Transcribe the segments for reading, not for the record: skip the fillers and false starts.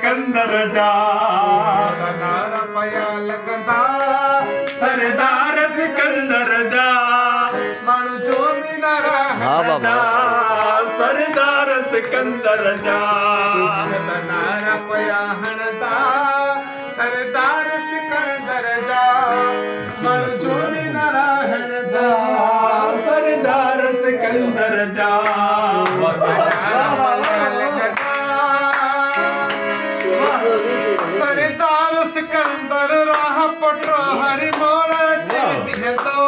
सिकंदर जा नारा पया लगंदा सरदार सिकंदर जा माण्हू जो बि न रहंदा सरदार सिकंदर जा नारा पया हणंदा सरदार सिकंदर जा माण्हू जो बि न रहंदा सरदार सिकंदर जा सरदार सिकंदर राह पटो हरि मोर अचे बीहंदो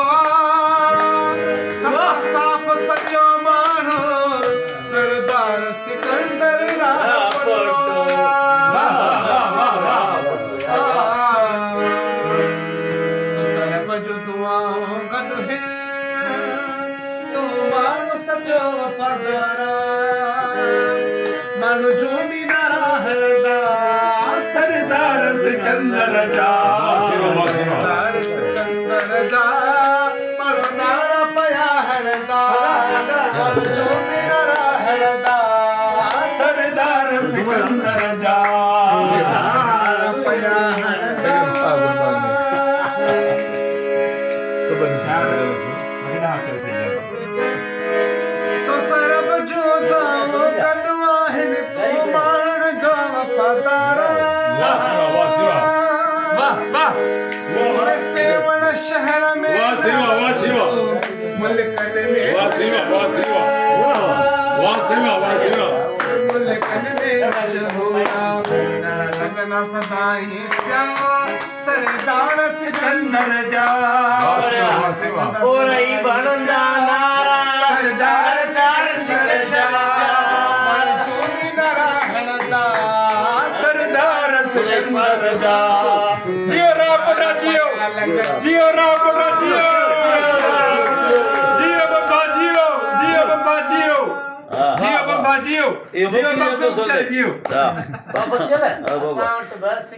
साफ़ सचो माण्हू सरदार सिकंदर राह पटो सरब जो दुआऊं गॾु है तू माण्हू सचो वफ़ादार माण्हू जो बि न रहंदा सरदार सिकंदर जा सरदार सिकंदर जा माण्हू नारा पया हणंदा माण्हू जो बि न रहंदा सरदार सिकंदर जा नारा पया हणंदा तो सरब जो दाओ गॾु आहिनि तूं माण्हुनि जो वफ़ादार सेवण शहर में मुल्कनि में मुल्कनि में मशहूरा लगना सदाई प्यार सरदार सिकंदर जा ओरई बनंदा नारा सरदार सिकंदर जा चोरी न रहंदा सरदार सिकंदर जा जियो रापड़ा जियो जियो रापड़ा जियो जियो बाबा जियो जियो बाबा जियो जियो बाबा जियो जियो बाबा जियो बाबा चले साउंड बस